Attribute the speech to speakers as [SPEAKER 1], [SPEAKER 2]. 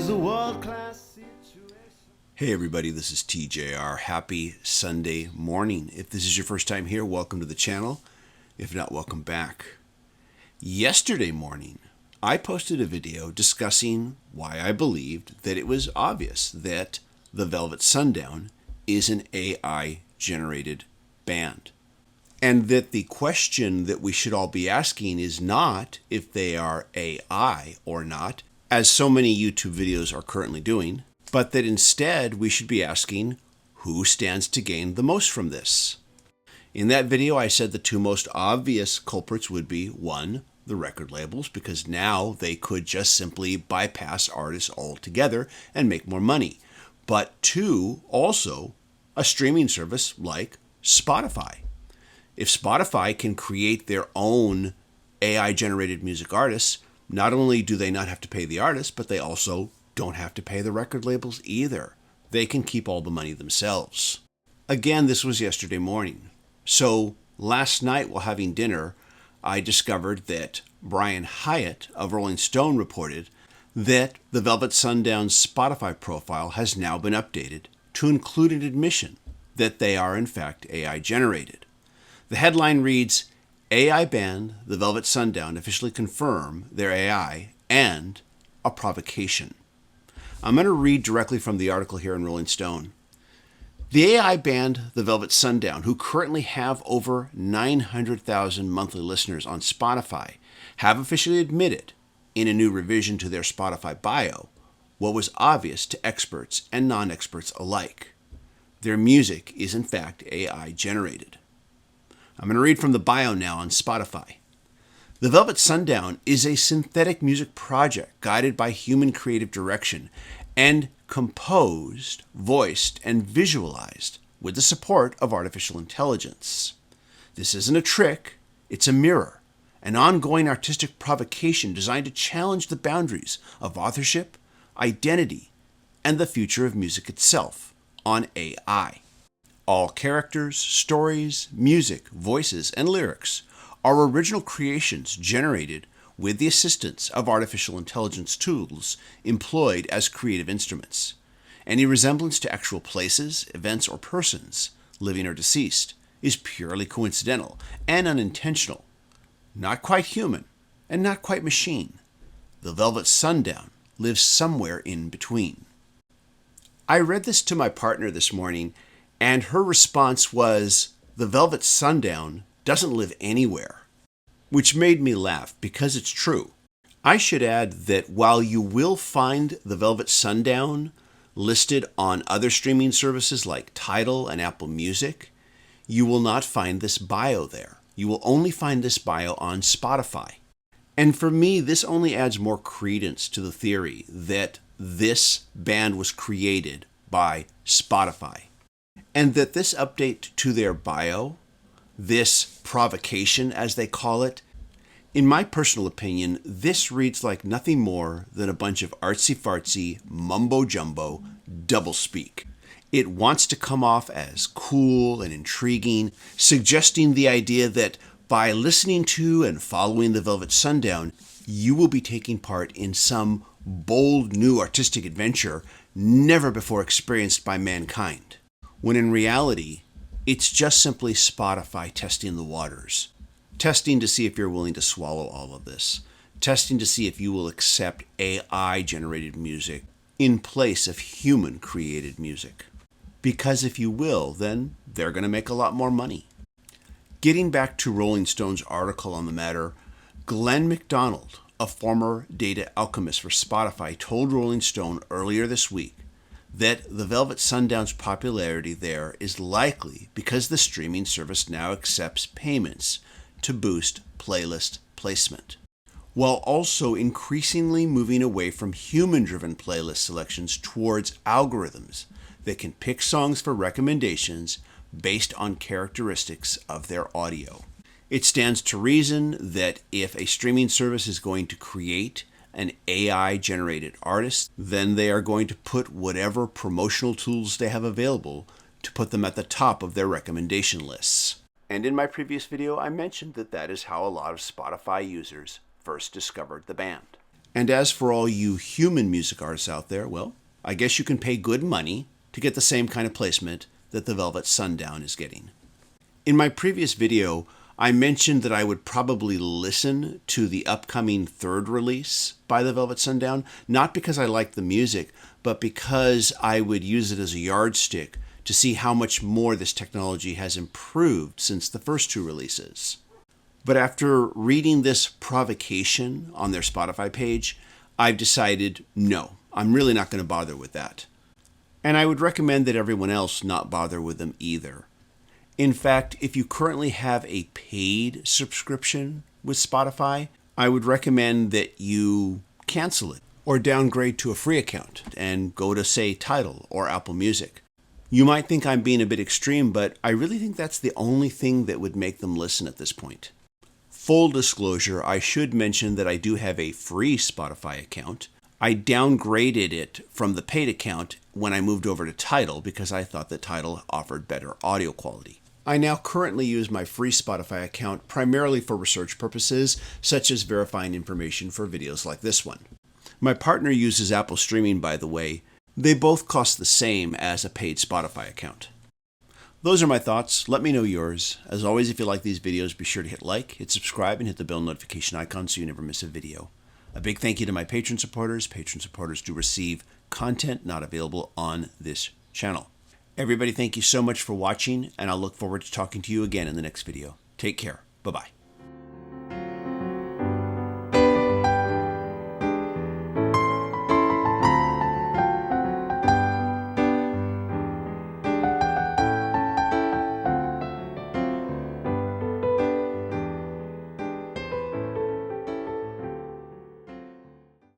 [SPEAKER 1] is a world-class situation.
[SPEAKER 2] Hey everybody, this is TJR. Happy Sunday morning. If this is your first time here, welcome to the channel. If not, welcome back. Yesterday morning, I posted a video discussing why I believed that it was obvious that the Velvet Sundown is an AI-generated band. And that the question that we should all be asking is not if they are AI or not, as so many YouTube videos are currently doing, but that instead we should be asking who stands to gain the most from this. In that video, I said the two most obvious culprits would be, one, the record labels, because now they could just simply bypass artists altogether and make more money. But two, also a streaming service like Spotify. If Spotify can create their own AI-generated music artists, not only do they not have to pay the artists, but they also don't have to pay the record labels either. They can keep all the money themselves. Again, this was yesterday morning. So last night while having dinner, I discovered that Brian Hyatt of Rolling Stone reported that the Velvet Sundown's Spotify profile has now been updated to include an admission that they are in fact AI-generated. The headline reads, AI band, the Velvet Sundown officially confirm their AI and a provocation. I'm going to read directly from the article here in Rolling Stone. The AI band, the Velvet Sundown, who currently have over 900,000 monthly listeners on Spotify, have officially admitted, in a new revision to their Spotify bio, what was obvious to experts and non-experts alike. Their music is in fact AI generated. I'm going to read from the bio now on Spotify. The Velvet Sundown is a synthetic music project guided by human creative direction and composed, voiced, and visualized with the support of artificial intelligence. This isn't a trick, it's a mirror, an ongoing artistic provocation designed to challenge the boundaries of authorship, identity, and the future of music itself on AI. All characters, stories, music, voices, and lyrics are original creations generated with the assistance of artificial intelligence tools employed as creative instruments. Any resemblance to actual places, events, or persons, living or deceased, is purely coincidental and unintentional, not quite human, and not quite machine. The Velvet Sundown lives somewhere in between. I read this to my partner this morning, and her response was, the Velvet Sundown doesn't live anywhere, which made me laugh because it's true. I should add that while you will find the Velvet Sundown listed on other streaming services like Tidal and Apple Music, you will not find this bio there. You will only find this bio on Spotify. And for me, this only adds more credence to the theory that this band was created by Spotify. And that this update to their bio, this provocation as they call it, in my personal opinion, this reads like nothing more than a bunch of artsy-fartsy, mumbo-jumbo doublespeak. It wants to come off as cool and intriguing, suggesting the idea that by listening to and following the Velvet Sundown, you will be taking part in some bold new artistic adventure never before experienced by mankind. When in reality, it's just simply Spotify testing the waters, testing to see if you're willing to swallow all of this, testing to see if you will accept AI-generated music in place of human-created music. Because if you will, then they're going to make a lot more money. Getting back to Rolling Stone's article on the matter, Glenn MacDonald, a former data alchemist for Spotify, told Rolling Stone earlier this week that the Velvet Sundown's popularity there is likely because the streaming service now accepts payments to boost playlist placement, while also increasingly moving away from human-driven playlist selections towards algorithms that can pick songs for recommendations based on characteristics of their audio. It stands to reason that if a streaming service is going to create an AI-generated artist, then they are going to put whatever promotional tools they have available to put them at the top of their recommendation lists. And in my previous video, I mentioned that that is how a lot of Spotify users first discovered the band. And as for all you human music artists out there, well, I guess you can pay good money to get the same kind of placement that the Velvet Sundown is getting. In my previous video, I mentioned that I would probably listen to the upcoming third release by the Velvet Sundown, not because I like the music, but because I would use it as a yardstick to see how much more this technology has improved since the first two releases. But after reading this provocation on their Spotify page, I've decided, no, I'm really not going to bother with that. And I would recommend that everyone else not bother with them either. In fact, if you currently have a paid subscription with Spotify, I would recommend that you cancel it or downgrade to a free account and go to, say, Tidal or Apple Music. You might think I'm being a bit extreme, but I really think that's the only thing that would make them listen at this point. Full disclosure, I should mention that I do have a free Spotify account. I downgraded it from the paid account when I moved over to Tidal because I thought that Tidal offered better audio quality. I now currently use my free Spotify account primarily for research purposes, such as verifying information for videos like this one. My partner uses Apple Streaming, by the way. They both cost the same as a paid Spotify account. Those are my thoughts. Let me know yours. As always, if you like these videos, be sure to hit like, hit subscribe, and hit the bell notification icon so you never miss a video. A big thank you to my patron supporters. Patron supporters do receive content not available on this channel. Everybody, thank you so much for watching, and I'll look forward to talking to you again in the next video. Take care. Bye-bye.